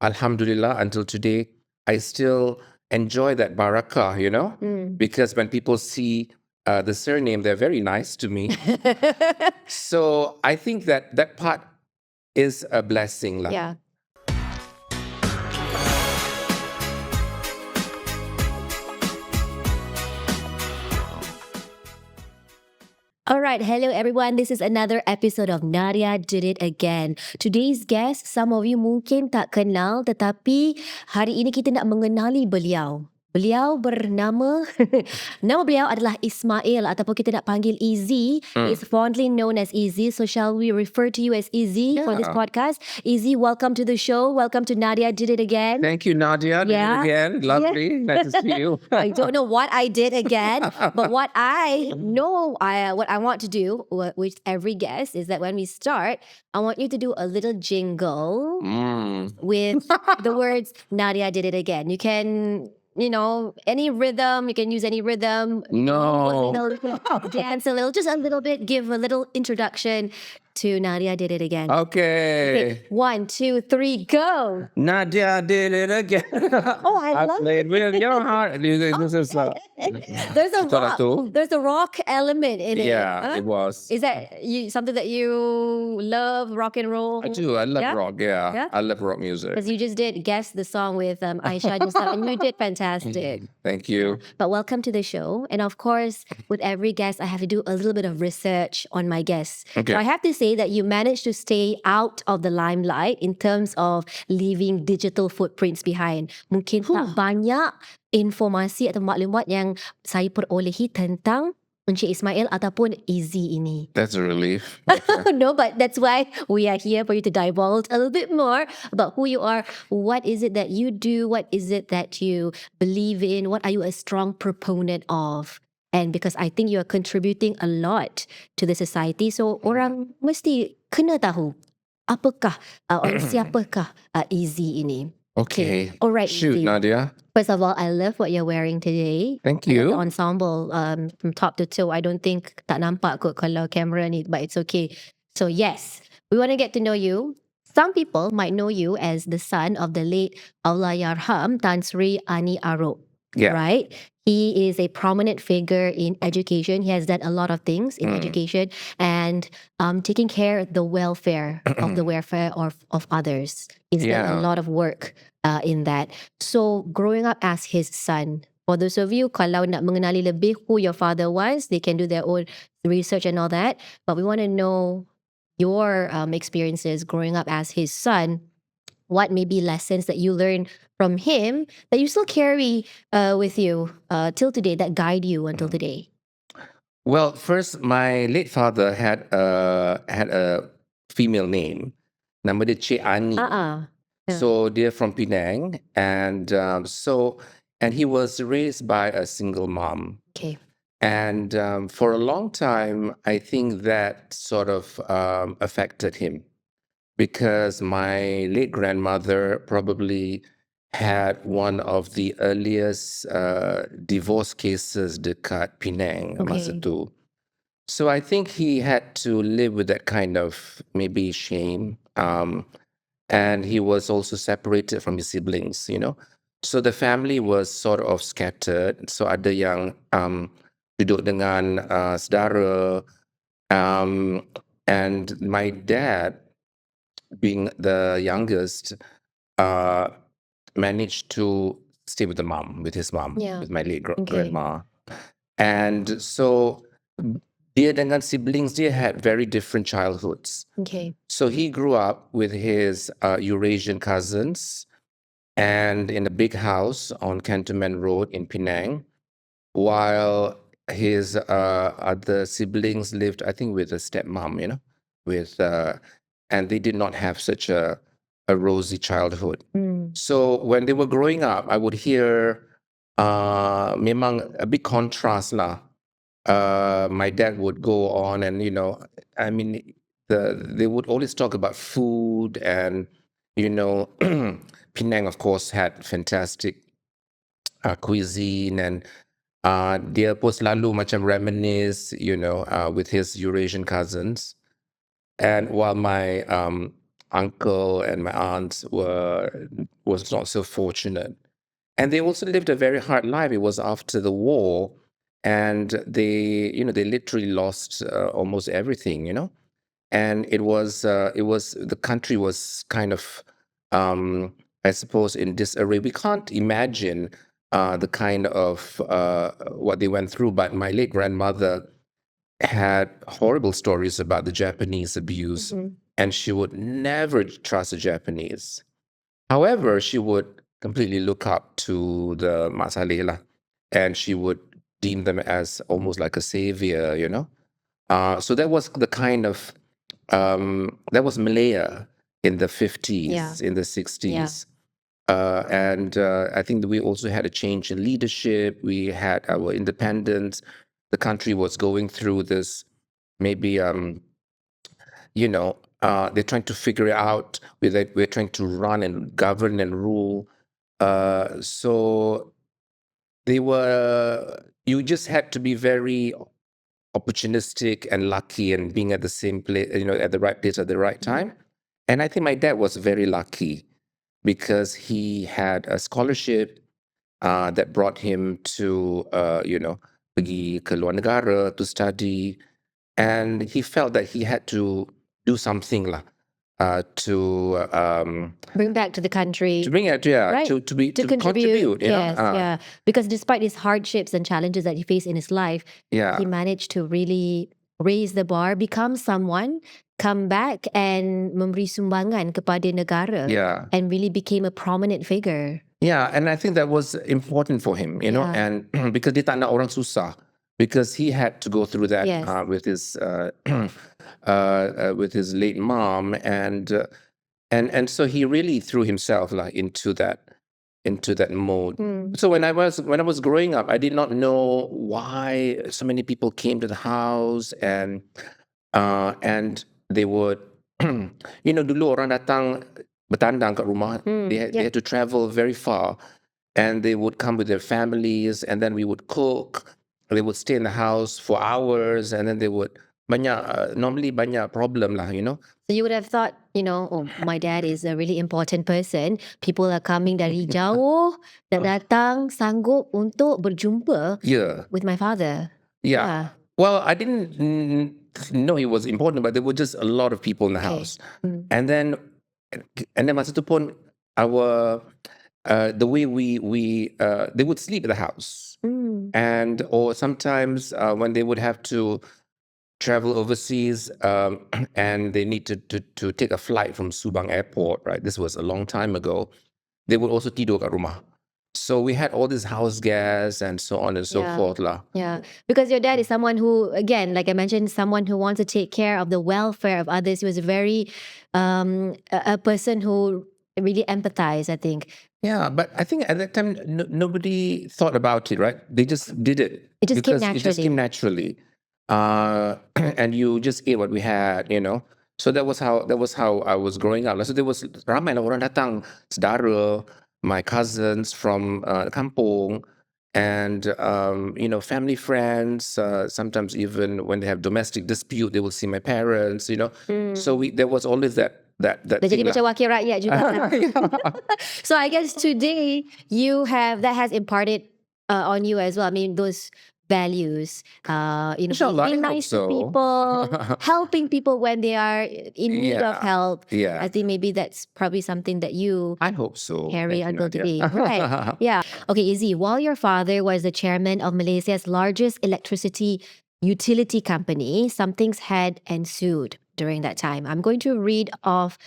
Alhamdulillah, until today, I still enjoy that barakah, because when people see the surname, they're very nice to me. So I think that part is a blessing. Lah. Yeah. All right, hello everyone. This is another episode of Nadia Did It Again. Today's guest, some of you mungkin tak kenal, tetapi hari ini kita nak mengenali beliau. Beliau bernama, nama beliau adalah Ismail ataupun kita nak panggil Izzy. He is fondly known as Izzy. So shall we refer to you as Izzy for this podcast? Izzy, welcome to the show. Welcome to Nadia Did It Again. Thank you, Nadia. Did it again. Lovely. Nice to see you. I don't know what I did again, but what I know, what I want to do with every guest is that when we start, I want you to do a little jingle with the words "Nadia did it again." You can, any rhythm. You can use any rhythm. No. Dance a little, just a little bit. Give a little introduction to Nadia Did It Again. Okay. 1, 2, 3, go. Nadia did it again. Oh, I love played with your heart. This is There's a rock element in it. Yeah, huh? it was. Is that something that you love, rock and roll? I do. I love Yeah? rock. Yeah. Yeah? I love rock music. Because you just did guess the song with Aisha just now, and you did fantastic. Thank you. But welcome to the show. And of course, with every guest, I have to do a little bit of research on my guests. Okay. So I have to say that you managed to stay out of the limelight in terms of leaving digital footprints behind. Mungkin tak banyak informasi atau maklumat yang saya perolehi tentang Encik Ismail ataupun Izzy ini. That's a relief. No, but that's why we are here for you to divulge a little bit more about who you are. What is it that you do? What is it that you believe in? What are you a strong proponent of? And because I think you are contributing a lot to the society, so orang mesti kena tahu apakah or siapakah Izzy ini. Okay. All right, Shoot, Izzy. Nadia. First of all, I love what you're wearing today. Thank The you. ensemble from top to toe. I don't think tak nampak kot kalau kamera ni, but it's okay. So yes, we want to get to know you. Some people might know you as the son of the late Allahyarham Tan Sri Ani Arope. Yeah. Right? He is a prominent figure in education. He has done a lot of things in education and taking care of the welfare of others. He's done Yeah. a lot of work in that. So growing up as his son, for those of you kalau nak mengenali lebih who your father was, they can do their own research and all that. But we want to know your experiences growing up as his son. What may be lessons that you learned from him that you still carry with you till today, that guide you until today? Well, first, my late father had a female name. Nama dia Cik Ani. Yeah. So they're from Penang, and he was raised by a single mom. Okay. And for a long time, I think that sort of affected him because my late grandmother probably had one of the earliest divorce cases dekat Penang masa Okay. tu. So I think he had to live with that kind of maybe shame. And he was also separated from his siblings, So the family was sort of scattered. So ada yang duduk dengan saudara. And my dad, being the youngest, managed to stay with his mom, Yeah. with my late Okay. grandma. And so dia dengan siblings, dia had very different childhoods. Okay. So he grew up with his Eurasian cousins and in a big house on Cantonment Road in Penang, while his other siblings lived, I think, with a stepmom, and they did not have such a rosy childhood. So when they were growing up, I would hear memang a big contrast lah. My dad would go on and, they would always talk about food and, Penang, of course, had fantastic cuisine and dia pun selalu macam reminisce, with his Eurasian cousins. And while my uncle and my aunt was not so fortunate. And they also lived a very hard life. It was after the war, and they literally lost almost everything, and it was the country was kind of I suppose in disarray. We can't imagine the kind of what they went through, but my late grandmother had horrible stories about the Japanese abuse, and she would never trust the Japanese. However, she would completely look up to the Mak Saleh lah, and she would deem them as almost like a savior. So that was the kind of that was Malaya in the 50s, Yeah. in the 60s. And I think that we also had a change in leadership. We had our independence. The country was going through this maybe they're trying to figure it out. We're trying to run and govern and rule. So you just had to be very opportunistic and lucky and being at the same place, at the right place at the right time. And I think my dad was very lucky because he had a scholarship that brought him to, pergi ke luar negara to study. And he felt that he had to do something lah, to Bring back to the country. bring it, Right. to contribute. you know. Yes, yeah. Because despite his hardships and challenges that he faced in his life, Yeah. he managed to really raise the bar, become someone, come back and memberi sumbangan kepada negara, Yeah. and really became a prominent figure. Yeah, and I think that was important for him, Yeah. and because dia tak nak orang susah, because he had to go through that Yes. with his late mom, and so he really threw himself like into that mode. So when I was growing up, I did not know why so many people came to the house, and they would, dulu orang datang bertandang kat rumah. They had to travel very far, and they would come with their families, and then we would cook. They would stay in the house for hours, and then they would normally banyak problem lah. So you would have thought, oh, my dad is a really important person. People are coming dari jauh, nak datang sanggup untuk berjumpa Yeah. with my father. Yeah. Well, I didn't know he was important, but there were just a lot of people in the Okay. house. And then masa tu pun the way they would sleep at the house. And or sometimes when they would have to travel overseas, and they need to take a flight from Subang Airport, right? This was a long time ago. They would also tidur kat rumah. So we had all this house gas and so on and so Yeah. forth lah. Yeah, because your dad is someone who, again, like I mentioned, someone who wants to take care of the welfare of others. He was a very a person who really empathized, I think. Yeah, but I think at that time nobody thought about it, right? They just did it. It just came because it just came naturally. And you just ate what we had. So that was how I was growing up. So there was ramai lah orang datang, saudara, my cousins from kampung, and family friends. Sometimes even when they have domestic dispute, they will see my parents. So there was always that Dah jadi thing lah. macam wakil rakyat juga. Yeah. So I guess today that has imparted on you as well. I mean, those values, Inshallah, being I hope nice to so. people, helping people when they are in need of Yeah. help. Yeah. I think maybe that's probably something that you I hope so. carry Thank you, until Nadia. today. Right. Yeah. Okay, Izzy, while your father was the chairman of Malaysia's largest electricity utility company, some things had ensued during that time. I'm going to read off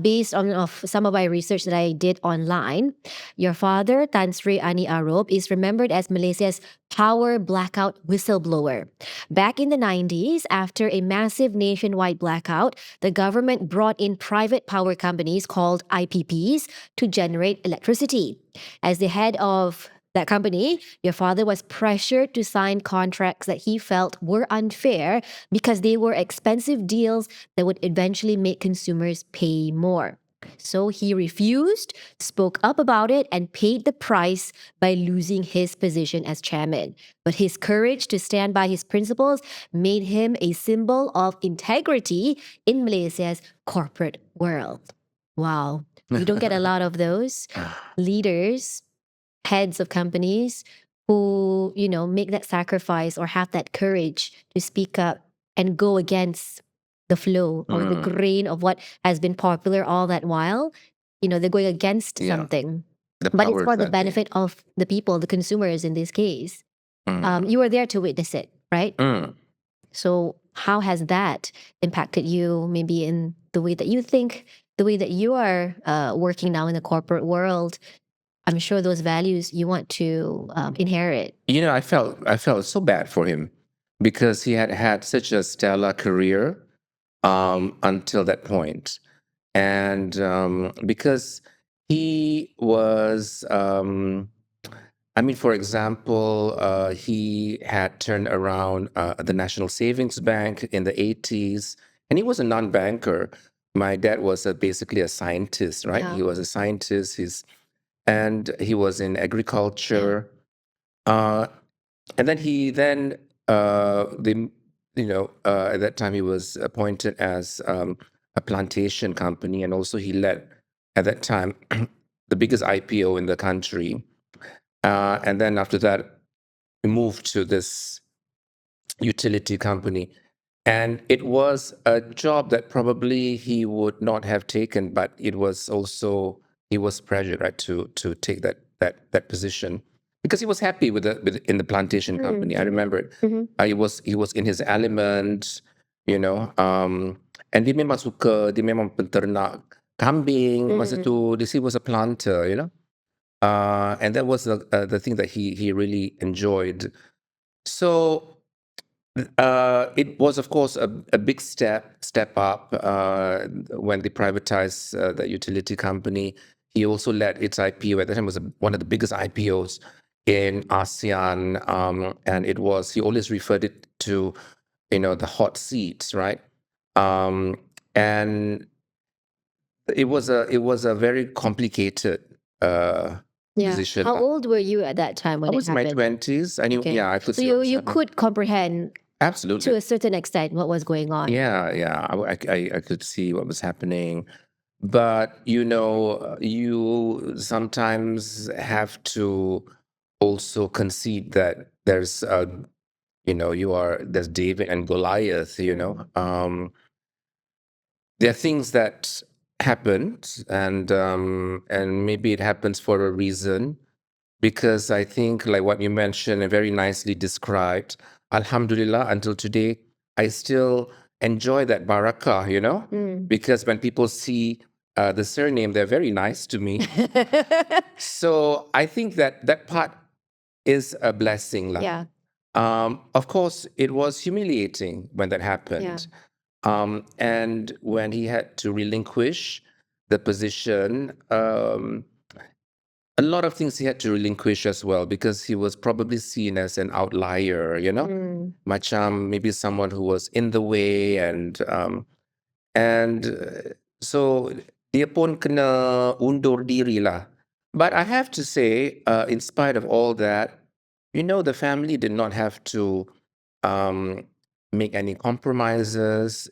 based on some of my research that I did online. Your father, Tan Sri Ani Arope, is remembered as Malaysia's power blackout whistleblower. Back in the 90s, after a massive nationwide blackout, the government brought in private power companies called IPPs to generate electricity. As the head of that company, your father was pressured to sign contracts that he felt were unfair because they were expensive deals that would eventually make consumers pay more. So he refused, spoke up about it, and paid the price by losing his position as chairman. But his courage to stand by his principles made him a symbol of integrity in Malaysia's corporate world. Wow. We don't get a lot of those leaders, heads of companies who, make that sacrifice or have that courage to speak up and go against the flow or the grain of what has been popular all that while. They're going against Yeah. something, The but it's powers for the that be. benefit of the people, the consumers in this case. Mm. You were there to witness it, right? Mm. So how has that impacted you, maybe in the way that you think, the way that you are working now in the corporate world? I'm sure those values you want to inherit. I felt so bad for him because he had had such a stellar career until that point, and because he was, for example, he had turned around the National Savings Bank in the 80s, and he was a non-banker. My dad was basically a scientist, right? Yeah. He was a scientist. And he was in agriculture. Uh, and then at that time he was appointed as a plantation company, and also he led at that time the biggest IPO in the country. And then after that, we moved to this utility company. And it was a job that probably he would not have taken, but it was also he was pressured, right, to take that position because he was happy in the plantation company. I remember it. He was in his element, and dia memang suka, dia memang penternak kambing. Masa tu, he was a planter, and that was the thing that he really enjoyed. So it was, of course, a big step up when they privatized the utility company. He also led its IPO. At the time, it was one of the biggest IPOs in ASEAN, and he always referred it to, the hot seats, right? And it was a very complicated position. How old were you at that time when I was it in my happened? 20s. I knew, Okay. I could So see what was you happening. could comprehend Absolutely. to a certain extent what was going on. Yeah. I could see what was happening. But, you sometimes have to also concede that there's, there's David and Goliath, there are things that happened, and maybe it happens for a reason. Because I think, like what you mentioned and very nicely described, Alhamdulillah, until today, I still enjoy that barakah, because when people see the surname, they're very nice to me. So I think that part is a blessing. Lah. Yeah. Of course, it was humiliating when that happened. And when he had to relinquish the position, a lot of things he had to relinquish as well because he was probably seen as an outlier, Macam maybe someone who was in the way, and so dia pun kena undur diri lah. But I have to say, in spite of all that, the family did not have to make any compromises.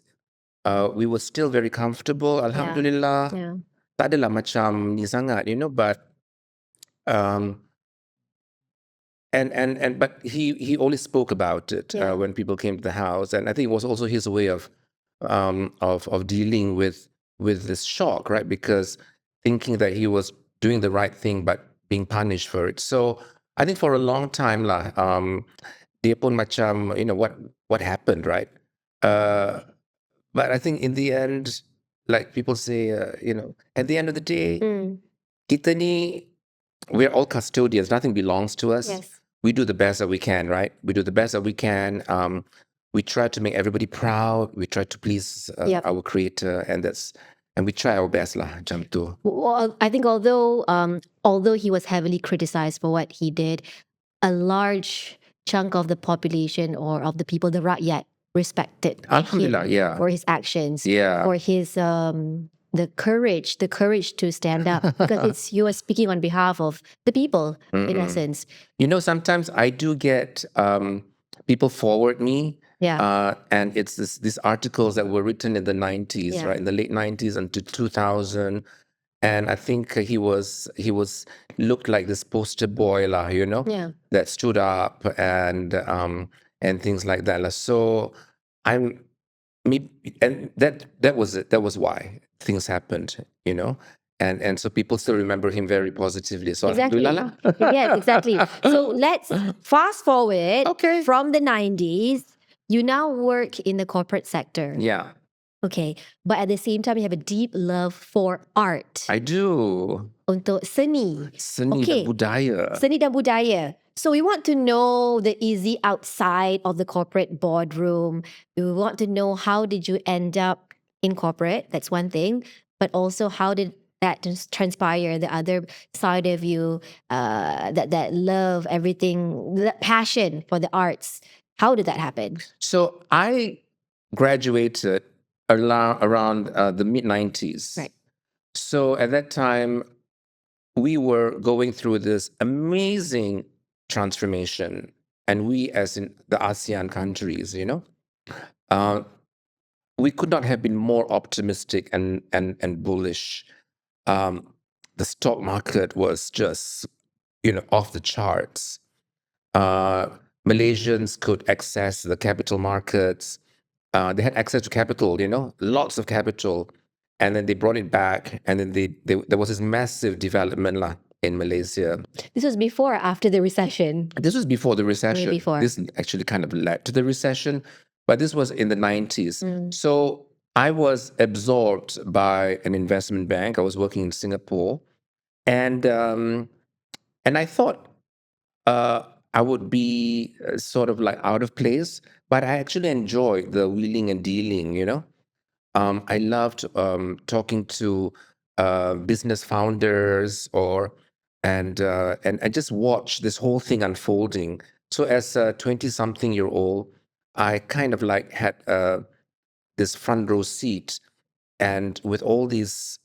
We were still very comfortable, Alhamdulillah. Yeah. Tak adalah macam ni sangat, but but he always spoke about it when people came to the house, and I think it was also his way of dealing with this shock, right? Because thinking that he was doing the right thing but being punished for it. So I think for a long time lah, dia pun macam what happened, right? But I think in the end, like people say, at the end of the day, kita ni, we're all custodians. Nothing belongs to us. Yes. We do the best that we can, right? We do the best that we can. We try to make everybody proud. We try to please our creator, and we try our best lah, macam tu. Well, I think although he was heavily criticized for what he did, a large chunk of the population or of the people, the rakyat, respected Alhamdulillah, him for his actions, Yeah. for his the courage to stand up because you are speaking on behalf of the people in essence. Sometimes I do get people forward me. Yeah. And it's these articles that were written in the 90s, Yeah. right? In the late 90s until 2000. And I think he was looked like this poster boy, lah, Yeah. that stood up and things like that. Lah. So I'm me, and that was it. That was why things happened, and so people still remember him very positively. So Exactly. alhamdulillah lah. Yes, exactly. So let's fast forward Okay. from the 90s. You now work in the corporate sector. Yeah, Okay. But at the same time, you have a deep love for art. I do. Untuk seni. Seni Okay. dan budaya. Seni dan budaya. So we want to know the Izzy outside of the corporate boardroom. We want to know how did you end up in corporate? That's one thing. But also how did that transpire, the other side of you, that love, everything, that passion for the arts. How did that happen? So I graduated around the mid 90s. Right. So at that time, we were going through this amazing transformation, and we, as in the ASEAN countries, we could not have been more optimistic and bullish. The stock market was just, off the charts. Malaysians could access the capital markets. They had access to capital, lots of capital. And then they brought it back. And then there was this massive development in Malaysia. This was before or after the recession? This was before the recession. before. This actually kind of led to the recession, but this was in the 90s. So I was absorbed by an investment bank. I was working in Singapore. And I thought I would be sort of like out of place, but I actually enjoyed the wheeling and dealing, I loved talking to business founders and just watch this whole thing unfolding. So as a 20-something-year-old, I kind of like had this front row seat, and with all these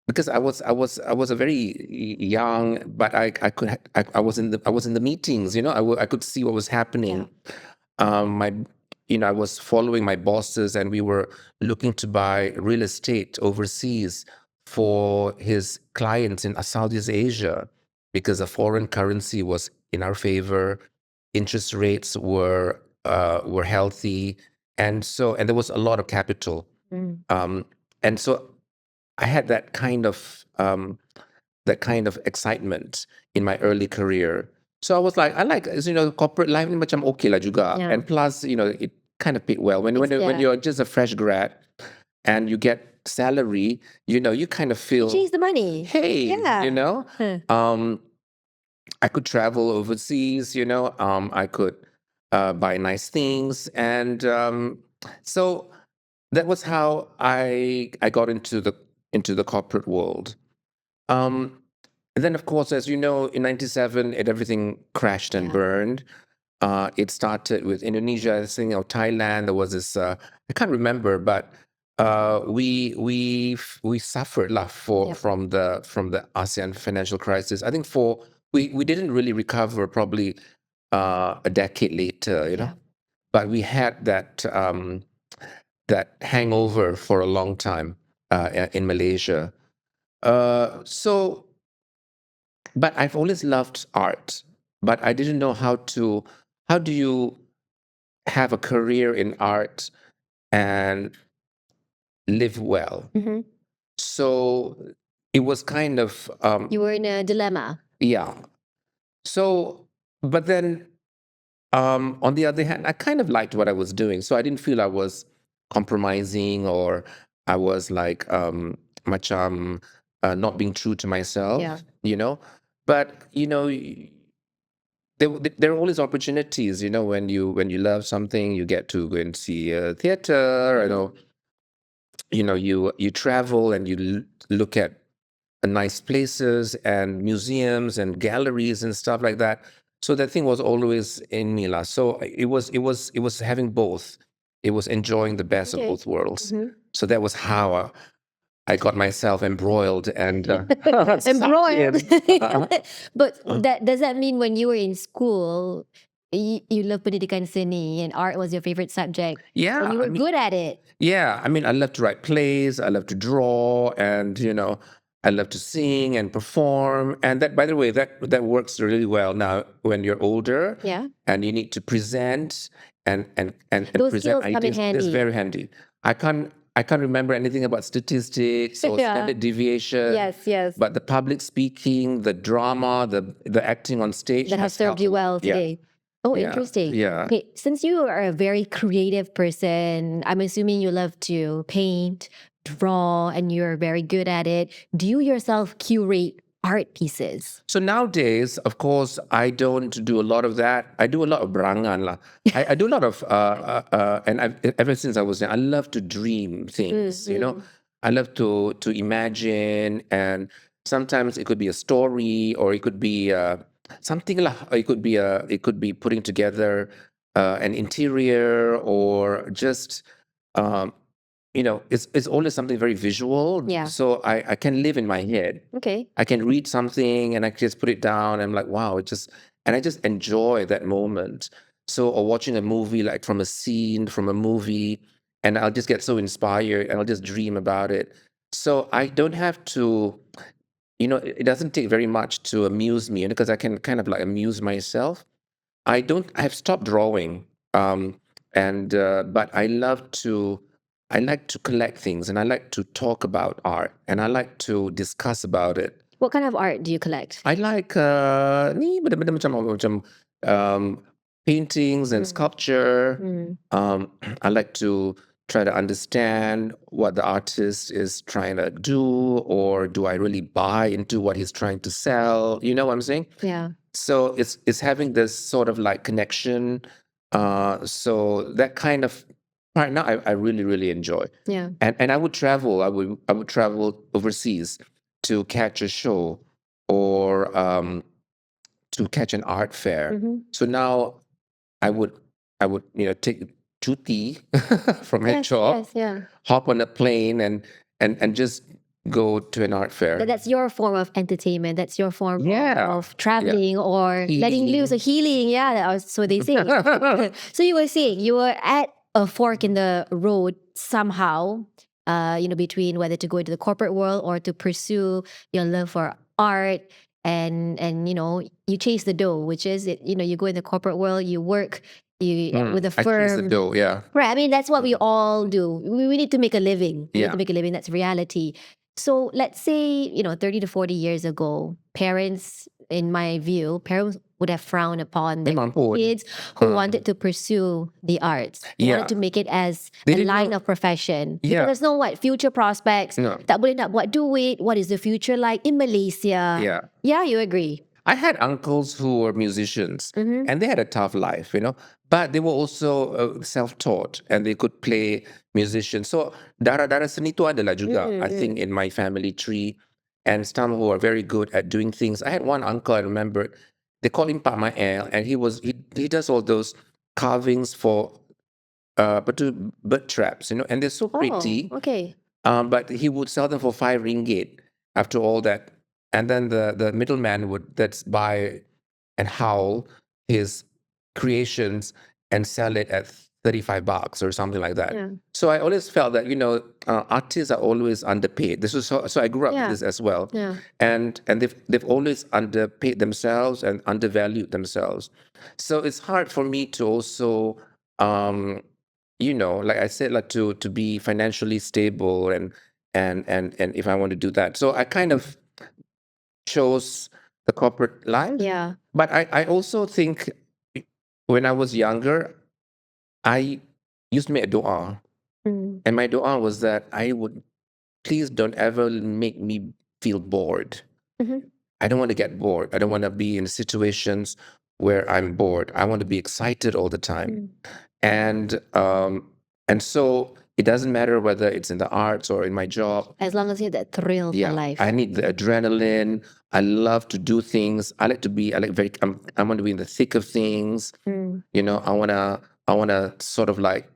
because I was a very young, but I was in the meetings, I could see what was happening. I was following my bosses, and we were looking to buy real estate overseas for his clients in Southeast Asia because the foreign currency was in our favor, interest rates were healthy, and there was a lot of capital, and so I had that kind of excitement in my early career. So I was like, I like, corporate life ni macam okay lah juga. Yeah. And plus, it kind of paid well. When you're just a fresh grad and you get salary, you kind of feel, Chase the money. hey, Yeah. I could travel overseas, I could buy nice things. And so that was how I got into the corporate world. And then, of course, as you know, in '97, everything crashed and Yeah. burned. It started with Indonesia, I think, or Thailand. There was this, I can't remember, but we suffered lah Yep. from the ASEAN financial crisis. I think we didn't really recover probably a decade later, Yeah. but we had that hangover for a long time in Malaysia. But I've always loved art, but I didn't know how do you have a career in art and live well? Mhm. So it was kind of, You were in a dilemma. yeah. So, but then on the other hand, I kind of liked what I was doing. So I didn't feel I was compromising or I was like macam not being true to myself, Yeah. But there are always opportunities, when you love something, you get to go and see a theater, you travel and you look at nice places and museums and galleries and stuff like that. So that thing was always in me, lah. So it was having both. It was enjoying the best of Okay. both worlds. Mhm. So that was how I got myself embroiled and sucked Embroiled. in. But does that mean when you were in school, you love pendidikan seni and art was your favorite subject and Yeah, you I were mean, good at it? yeah, I mean, I love to write plays, I love to draw, and I love to sing and perform. And that, by the way, that works really well now when you're older Yeah. and you need to present and Those present skills come in ideas. That's handy. very handy. I can't remember anything about statistics or Yeah. standard deviation. Yes. But the public speaking, the drama, the acting on stage That has has served helped you a lot. well Yeah, today. Oh, yeah, interesting. yeah. Okay, since you are a very creative person, I'm assuming you love to paint, draw, and you're very good at it. Do you yourself curate art pieces? So nowadays, of course, I don't do a lot of that. I do a lot of berangan lah. I do a lot of and ever since I was young, I love to dream things. I love to imagine, and sometimes it could be a story, or it could be something lah. Or it could be putting together an interior, or just um, it's always something very visual. Yeah. So I can live in my head. Okay. I can read something and I just put it down. I'm like, wow, and I just enjoy that moment. So, or watching a movie, like from a scene from a movie, and I'll just get so inspired and I'll just dream about it. So I don't have to, it doesn't take very much to amuse me, because I can kind of like amuse myself. I've stopped drawing. And but I like to collect things, and I like to talk about art, and I like to discuss about it. What kind of art do you collect? I like ni benda-benda macam paintings and sculpture. I like to try to understand what the artist is trying to do, or do I really buy into what he's trying to sell? You know what I'm saying? Yeah. So it's having this sort of like connection. So that kind of right now I really, really enjoy. Yeah. And I would travel. I would travel overseas to catch a show, or to catch an art fair. So now I would take cuti from my job, Yeah. hop on a plane, and just go to an art fair. That's your form of entertainment. That's your form Yeah, of traveling or letting loose or healing. Yeah, so they say. So you were saying you were at a fork in the road somehow, between whether to go into the corporate world or to pursue your love for art. And you chase the dough, which is you go in the corporate world, you work with a I chase the firm. dough. Yeah. Right. I mean, that's what we all do. We need to make a living. We need Yeah. to make a living. That's reality. So let's say, 30 to 40 years ago, parents, in my view, parents would have frowned upon their Memang pun. kids who wanted to pursue the arts. They Yeah. wanted to make it as They a didn't line know- of profession. Yeah. Because there's no future prospects. No. Tak boleh nak buat duit. What is the future like in Malaysia? Yeah. Yeah, you agree. I had uncles who were musicians, Mhm. and they had a tough life, but they were also self-taught, and they could play musician. So darah-darah seni tu adalah juga, I think, in my family tree, and some who are very good at doing things. I had one uncle, I remember, they call him Pak Mael, and he does all those carvings for bird traps, and they're so pretty. Oh, okay. But he would sell them for 5 ringgit after all that. And then the middleman would that's buy and howl his creations and sell it at 35 bucks or something like that. Yeah. So I always felt that, artists are always underpaid. This was so I grew up Yeah. with this as well. Yeah. And they've always underpaid themselves and undervalued themselves. So it's hard for me to also like I said, like to be financially stable, and if I want to do that. So I kind of chose the corporate life. Yeah. But I also think when I was younger, I used to make a dua. Mm. And my dua was that I would, please don't ever make me feel bored. Mhm. I don't want to get bored. I don't want to be in situations where I'm bored. I want to be excited all the time. And so it doesn't matter whether it's in the arts or in my job. As long as you have that thrill for life. I need the adrenaline. I love to do things. I want to be in the thick of things. Mm. I wanna sort of like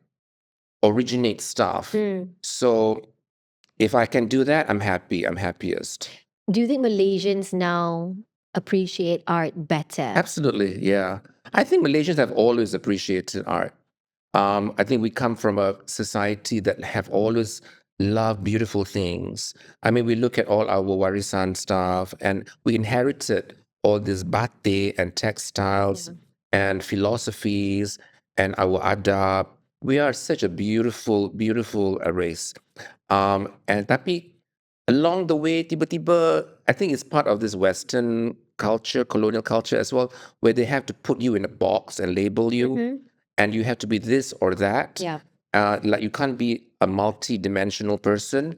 originate stuff. So if I can do that, I'm happy. I'm happiest. Do you think Malaysians now appreciate art better? Absolutely, yeah. I think Malaysians have always appreciated art. I think we come from a society that have always loved beautiful things. I mean, we look at all our warisan stuff, and we inherited all this batik and textiles and philosophies and our adab. We are such a beautiful, beautiful race. And tapi along the way, tiba-tiba, I think it's part of this Western culture, colonial culture as well, where they have to put you in a box and label you, and you have to be this or that. Yeah. Like you can't be a multi-dimensional person.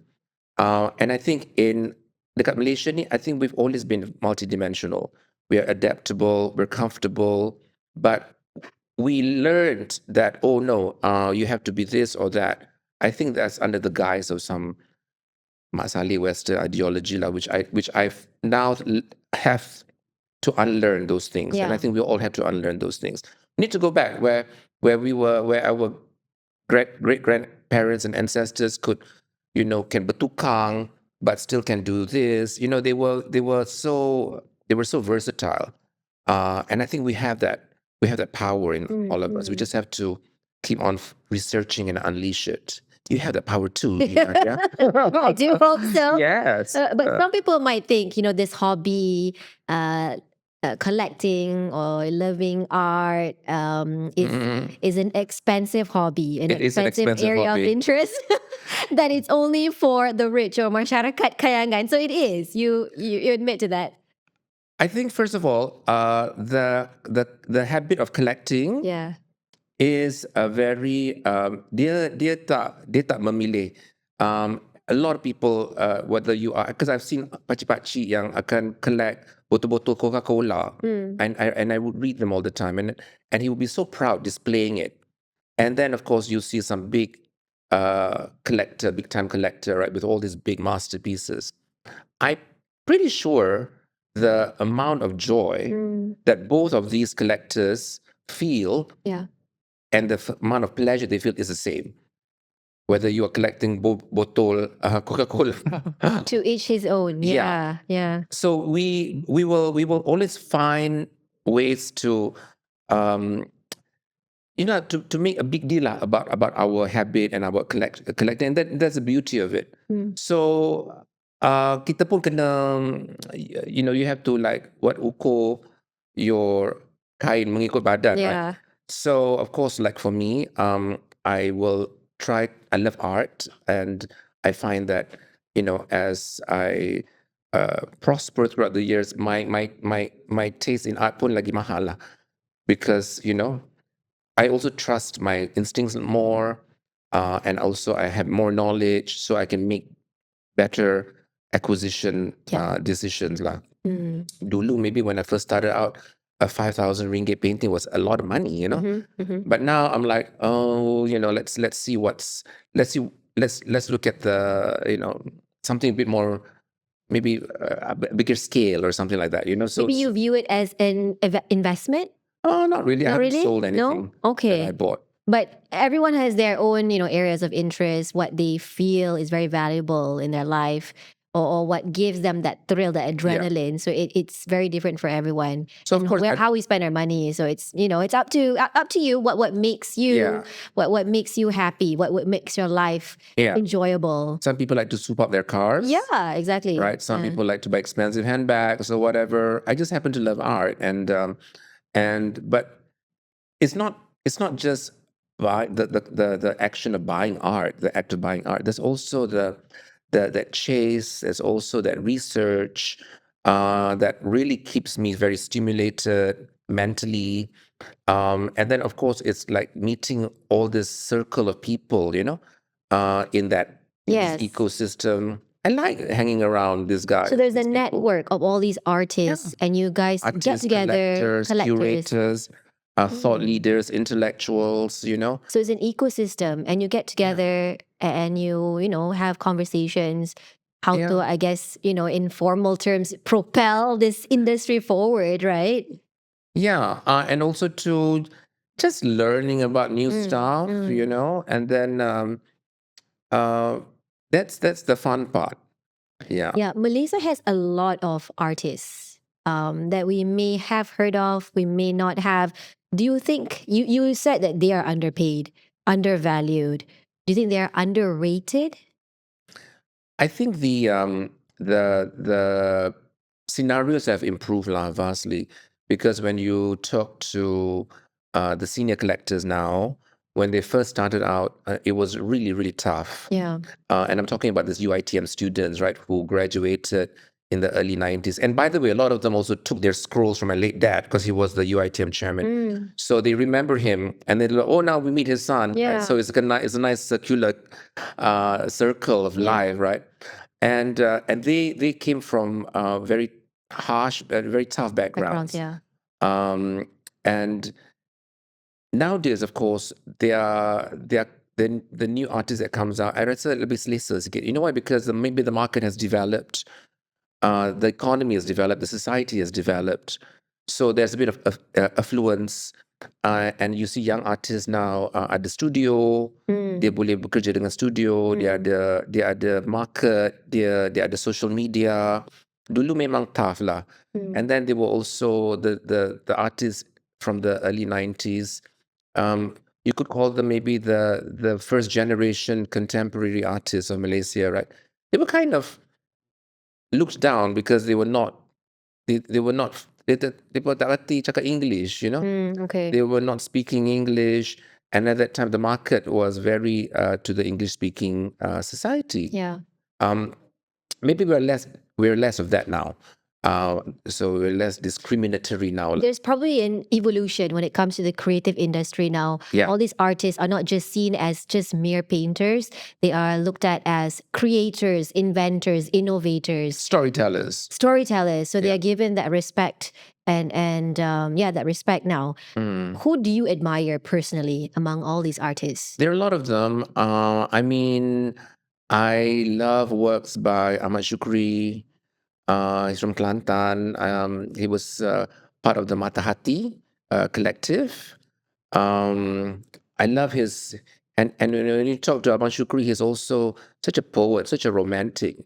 And I think in dekat Malaysia ni, I think we've always been multi-dimensional. We are adaptable, we're comfortable, but we learned that, oh no, you have to be this or that. I think that's under the guise of some Masali Western ideology, which I've now have to unlearn those things. And I Yeah. think we all have to unlearn those things. We need to go back where our great grandparents and ancestors could, can bertukang, but still can do this. They were so versatile. And I think we have that power in all of us. We just have to keep on researching and unleash it. You have that power too, Nadia. I do hope so. Yes. But some people might think, this hobby, collecting or loving art, is an expensive hobby, an It is an expensive expensive area of hobby. interest. That it's only for the rich or masyarakat kayangan. So it is. You admit to that. I think first of all, the habit of collecting Yeah. is a very dia tak memilih. A lot of people, whether you are, because I've seen pakcik-pakcik yang akan collect botol-botol Coca-Cola, and I would read them all the time, and he would be so proud displaying it. And then of course you see some big collector, big time collector, right, with all these big masterpieces. I'm pretty sure the amount of joy that both of these collectors feel Yeah. and the amount of pleasure they feel is the same. Whether you are collecting botol Coca-Cola. To each his own. Yeah. Yeah. So we will always find ways to to make a big deal about our habit and our collecting, and that's the beauty of it. So kita pun kena, you have to like ukur your kain mengikut badan, right? Yeah. So of course, like for me, I love art, and I find that, as I prosper throughout the years, my taste in art pun lagi mahal lah. Because, I also trust my instincts more, and also I have more knowledge, so I can make better acquisition decisions lah. Dulu, maybe when I first started out, a 5,000 ringgit painting was a lot of money, But now I'm like, let's look at the, something a bit more, maybe a bigger scale or something like that, So Maybe you view it as an investment? oh, not really. I Not haven't really? sold anything No? Okay. that I bought. But everyone has their own, areas of interest, what they feel is very valuable in their life, or what gives them that thrill, that adrenaline. So it's very different for everyone. So of And course, how we spend our money. So it's it's up to you what makes you what makes you happy, what makes your life enjoyable. Some people like to soup up their cars. Yeah, exactly. Right. Some people like to buy expensive handbags or whatever. I just happen to love art, but it's not just the action of buying art, the act of buying art. There's also that chase. There's also that research that really keeps me very stimulated mentally. And then of course it's like meeting all this circle of people, in that Yes. this ecosystem. I like hanging around this guy. So there's a network of all these artists, and you guys get Artists, together, collectors, curators, thought leaders, intellectuals, So it's an ecosystem, and you get together and you have conversations, how to, I guess, in formal terms, propel this industry forward, right? Yeah, and also to just learning about new stuff, and then that's the fun part. Yeah. Yeah, Malaysia has a lot of artists that we may have heard of, we may not have. Do you think you said that they are underpaid, undervalued? Do you think they are underrated? I think the scenarios have improved vastly, because when you talk to the senior collectors now, when they first started out, it was really, really tough. Yeah. And I'm talking about these UITM students, right, who graduated in the early 90s. And by the way, a lot of them also took their scrolls from my late dad, because he was the UITM chairman. So they remember him, and they're like, oh, now we meet his son. Right? Yeah. So it's a nice circular circle of life, right? And they came from very harsh, very tough backgrounds. Yeah. And nowadays, of course, the new artist that comes out, I rasa lebih selesa sikit. You know why? Because maybe the market has developed, the economy has developed, the society has developed. So there's a bit of affluence, and you see young artists now at the studio. Dia boleh bekerja dengan studio, dia ada market, dia ada social media. Dulu memang tough lah. And then there were also the artists from the early 90s. You could call them maybe the first generation contemporary artists of Malaysia, right? They were kind of looked down because they were not they were tak reti cakap English, Okay. They were not speaking English, and at that time the market was very to the English speaking society. Yeah. Maybe we're less of that now. So we're less discriminatory now. There's probably an evolution when it comes to the creative industry now. Yeah. All these artists are not just seen as just mere painters. They are looked at as creators, inventors, innovators, Storytellers. So they are given that respect and that respect now. Who do you admire personally among all these artists? There are a lot of them. I mean, I love works by Ahmad Shukri. He's from Kelantan. He was part of the Mata Hati collective. I love his, and when you talk to Ahmad Shukri, he's also such a poet, such a romantic.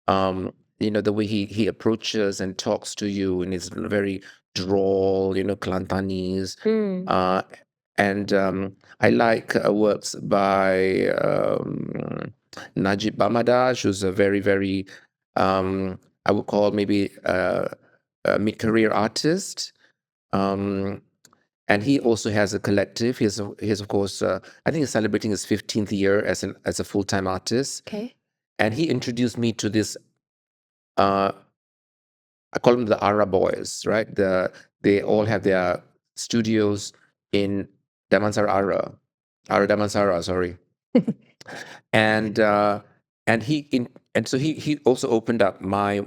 The way he approaches and talks to you in his very droll, Kelantanese. And I like works by Najib Bamadash, who's a very, very, I would call maybe a mid-career artist. And he also has a collective. He's of course, I think he's celebrating his 15th year as a full-time artist. Okay. And he introduced me to this, I call them the Ara boys, right? They all have their studios in Damansara Ara Damansara, sorry. And so he also opened up my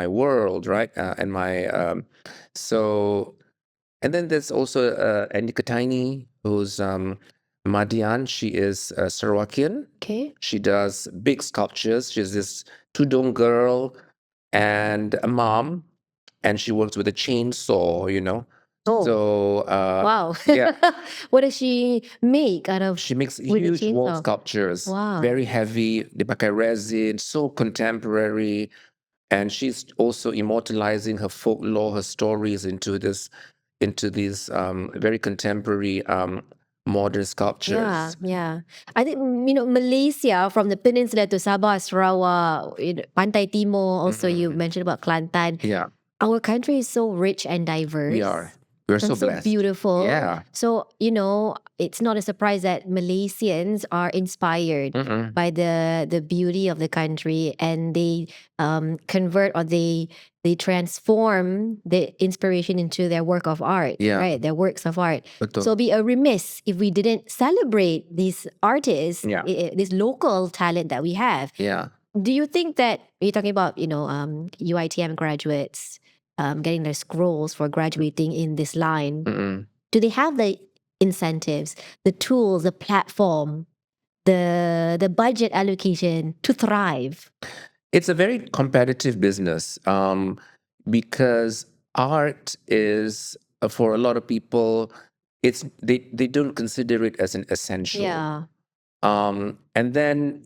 world, right? And my so, and then there's also Andika Tiny, who's Madian. She is Sarawakian. Okay. She does big sculptures. She's this tudung girl and a mom, and she works with a chainsaw, Oh. So Wow. yeah. What does she make out of? She makes with a huge wall chainsaw? sculptures. Wow. Very heavy. They pakai resin, so contemporary. And she's also immortalizing her folklore, her stories into these very contemporary modern sculptures. Yeah. I think Malaysia, from the peninsula to Sabah, Sarawak, Pantai Timur. Also, you mentioned about Kelantan. Yeah, Our country is so rich and diverse. we are. We're so and so blessed. beautiful. Yeah. So, it's not a surprise that Malaysians are inspired by the beauty of the country, and they convert, or they transform the inspiration into their work of art, Yeah. right? Their works of art. Betul. So it'd be a remiss if we didn't celebrate these artists, Yeah. this local talent that we have. Yeah. Do you think that you're talking about, UITM graduates getting their scrolls for graduating in this line? Do they have the incentives, the tools, the platform, the budget allocation to thrive? It's a very competitive business, because art is, for a lot of people, they don't consider it as an essential. Yeah. And then,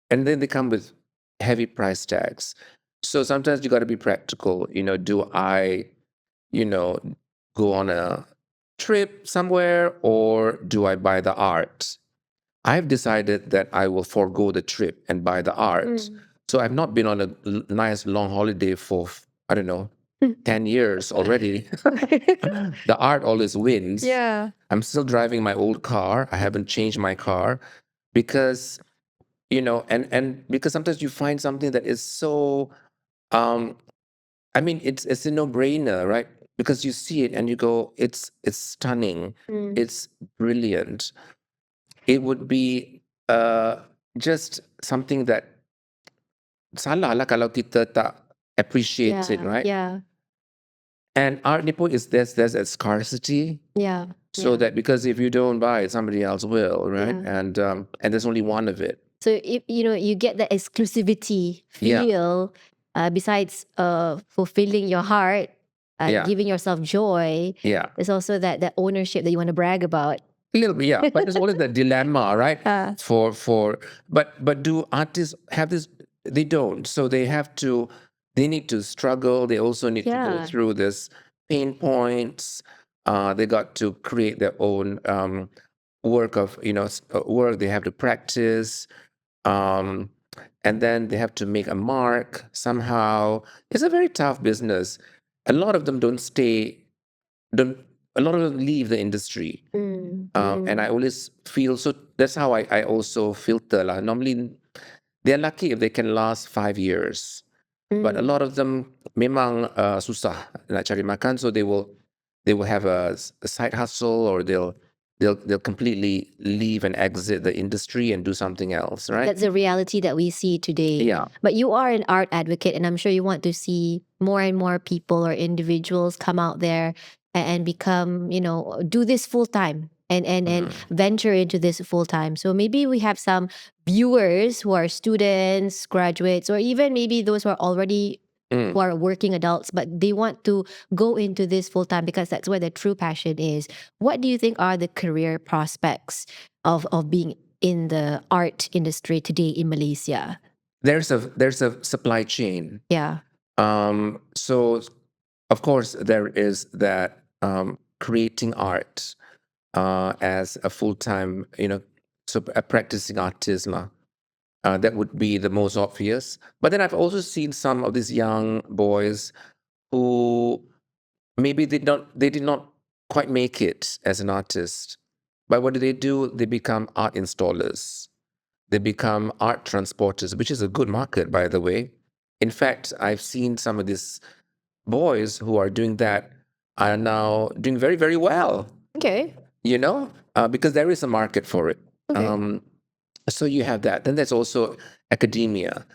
and then they come with heavy price tags. So sometimes you got to be practical. Do I, you know, go on a trip somewhere, or do I buy the art? I've decided that I will forego the trip and buy the art. So I've not been on a nice long holiday for, I don't know, 10 years already. The art always wins. Yeah. I'm still driving my old car. I haven't changed my car because, and because sometimes you find something that is so, um, I mean, it's a no-brainer, right? Because you see it and you go, it's stunning, it's brilliant. It would be just something that salah lah kalau kita tak appreciate it, right? Yeah. And art nipo is there's a scarcity, Yeah. so that because if you don't buy it, somebody else will, right? Yeah. And there's only one of it. So if you get the exclusivity Yeah. feel, besides fulfilling your heart, Yeah. giving yourself joy, Yeah. there's also that ownership that you want to brag about. A little bit, yeah. But there's always the dilemma, right? Uh. But do artists have this? They don't. So they need to struggle. They also need to go Yeah. through this pain points. They got to create their own work of, work. They have to practice. And then they have to make a mark somehow. It's a very tough business. A lot of them a lot of them leave the industry. And I always feel, so that's how I also filter lah. Normally, they're lucky if they can last 5 years. But a lot of them memang susah nak cari makan, so they will have a side hustle, or they'll completely leave and exit the industry and do something else, right? That's the reality that we see today. Yeah. But you are an art advocate, and I'm sure you want to see more and more people or individuals come out there and become, do this full time and venture into this full time. So maybe we have some viewers who are students, graduates, or even maybe those who are already who are working adults, but they want to go into this full time because that's where their true passion is. What do you think are the career prospects of being in the art industry today in Malaysia? There's a supply chain. Yeah. So of course there is that creating art as a full-time, so a practicing artist lah. That would be the most obvious. But then I've also seen some of these young boys who maybe they did not quite make it as an artist. But what do? They become art installers. They become art transporters, which is a good market, by the way. In fact, I've seen some of these boys who are doing that are now doing very, very well. Okay. Because there is a market for it. Okay. So you have that. Then there's also academia,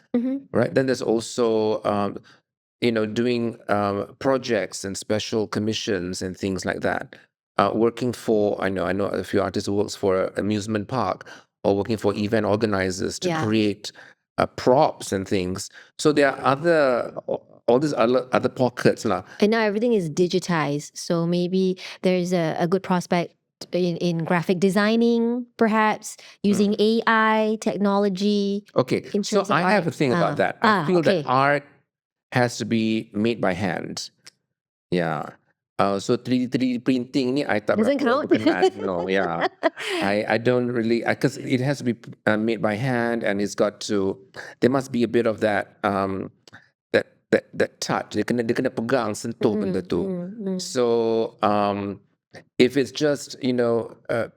right? Then there's also, doing projects and special commissions and things like that. Working for, I know a few artists who works for an amusement park, or working for event organizers to create props and things. So there are all these other pockets lah. And now everything is digitized. So maybe there's a good prospect in graphic designing, perhaps using AI technology. Okay, so I have a thing about that. I feel that art has to be made by hand. Yeah. So 3D printing ni I tak Doesn't berapa count? berkenan. No, yeah. I don't really, because it has to be made by hand, and there must be a bit of that that touch. Dia kena pegang, sentuh benda tu. So if it's just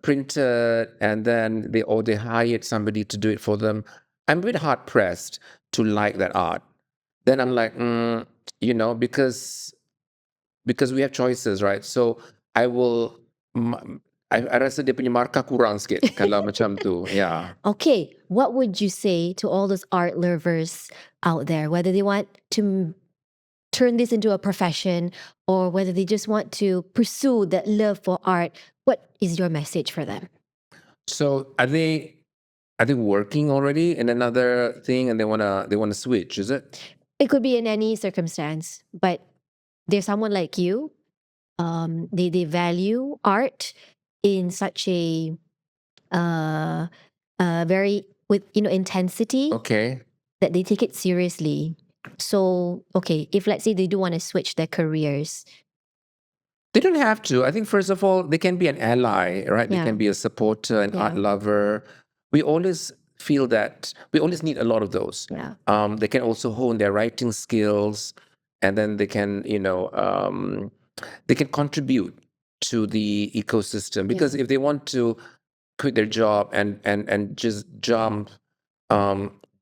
printed and then they hired somebody to do it for them, I'm a bit hard pressed to like that art. Then I'm like, because we have choices, right? So I will. I rasa dia punya markah kurang sikit kalau macam tu. Yeah. Okay, what would you say to all those art lovers out there, whether they want to turn this into a profession or whether they just want to pursue that love for art? What is your message for them? So are they working already in another thing and they wanna switch? Is it? It could be in any circumstance, but there's someone like you they value art in such a very with intensity Okay. that they take it seriously. So okay, if let's say they do want to switch their careers, They don't have to. I think, first of all, they can be an ally, right? They Yeah. can be a supporter, an art Yeah. lover. We always feel that we always need a lot of those. Yeah. They can also hone their writing skills, and then they can, they can contribute to the ecosystem. Because if they want to quit their job and just jump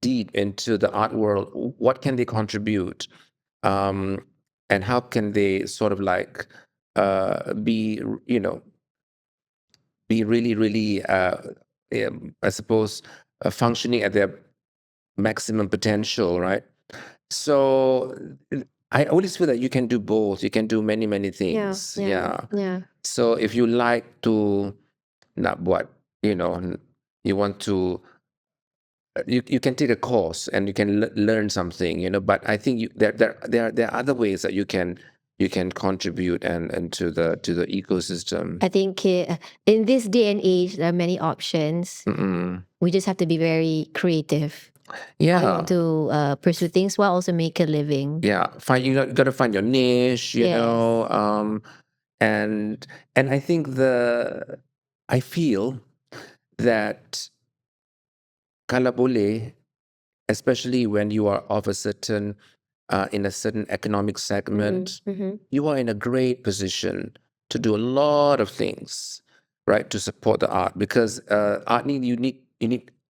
deep into the art world, what can they contribute? And how can they sort of like be, be really, really, I suppose, functioning at their maximum potential, right? So I always feel that you can do both. You can do many, many things. Yeah. Yeah. So if you like to, not what, you want to, you can take a course and you can learn something, but I think there are other ways that you can contribute and to the ecosystem. I think in this day and age, there are many options. Mm-mm. We just have to be very creative. How you Yeah, want to pursue things while also make a living. yeah. You got to find your niche, Yes. and I think I feel that kalau boleh, especially when you are of a certain in a certain economic segment, you are in a great position to do a lot of things, right, to support the art. Because art you need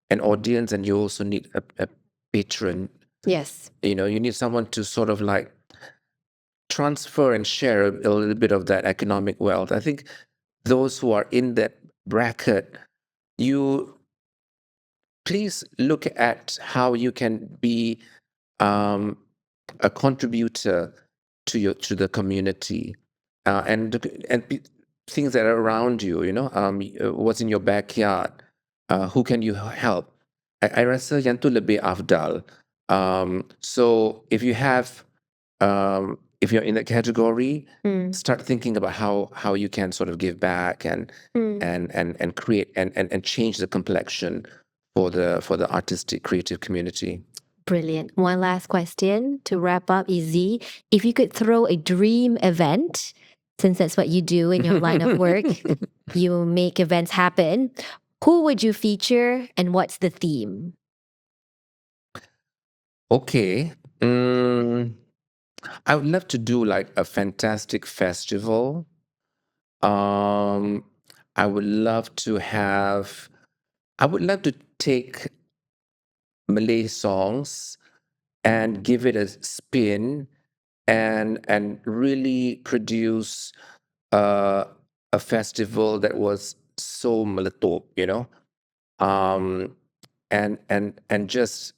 an audience, and you also need a patron. Yes. You need someone to sort of like transfer and share a little bit of that economic wealth. I think those who are in that bracket, you please look at how you can be um, a contributor to the community, and things that are around you. What's in your backyard. Who can you help? I rasa yang tu lebih afdal. So if you're in that category, start thinking about how you can sort of give back and create and change the complexion for the artistic creative community. Brilliant. One last question to wrap up, Izzy. If you could throw a dream event, since that's what you do in your line of work, you make events happen, who would you feature and what's the theme? Okay. I would love to do like a fantastic festival. Um, I would love to take Malay songs and give it a spin and really produce uh, a festival that was so meletup, um, and just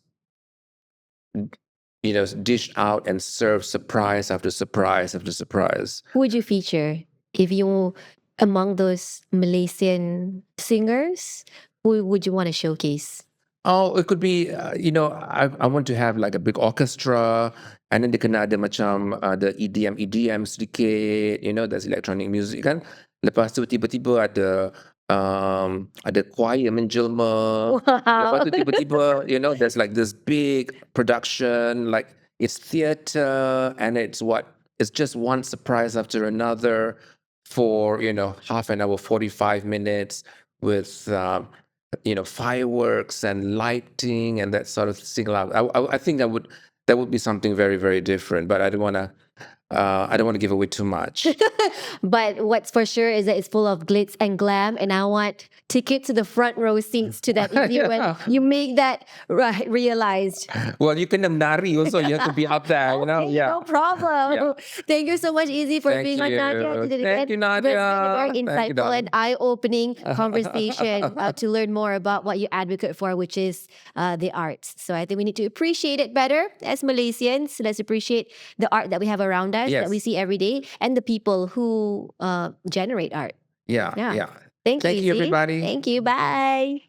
dish out and serve surprise after surprise after surprise. Who would you feature if you among those Malaysian singers? Who would you want to showcase? Oh, it could be, I want to have like a big orchestra, and then dia kena ada macam the EDM sedikit, there's electronic music kan. Lepas tu tiba-tiba ada choir menjelma. Lepas Wow. tu tiba-tiba, there's like this big production, like it's theater, and it's just one surprise after another for, half an hour, 45 minutes with, fireworks and lighting and that sort of thing. I think that would be something very, very different, but I don't want to give away too much. But what's for sure is that it's full of glitz and glam, and I want tickets to the front row seats to that Izzy when Yeah. you make that realized. Well, you can nari also. You have to be out there, Okay, Yeah. no problem. Thank you so much, Izzy, for Thank being on Nadia you. Did It Thank Again. you, It's been a Nadia. very Thank you, insightful and darling. eye-opening conversation to learn more about what you advocate for, which is the arts. So I think we need to appreciate it better as Malaysians. Let's appreciate the art that we have around us, that we Yes. see every day, and the people who generate art. Yeah. Yeah. Yeah. Thank you, Thank you, Izzy. everybody. Thank you. Bye.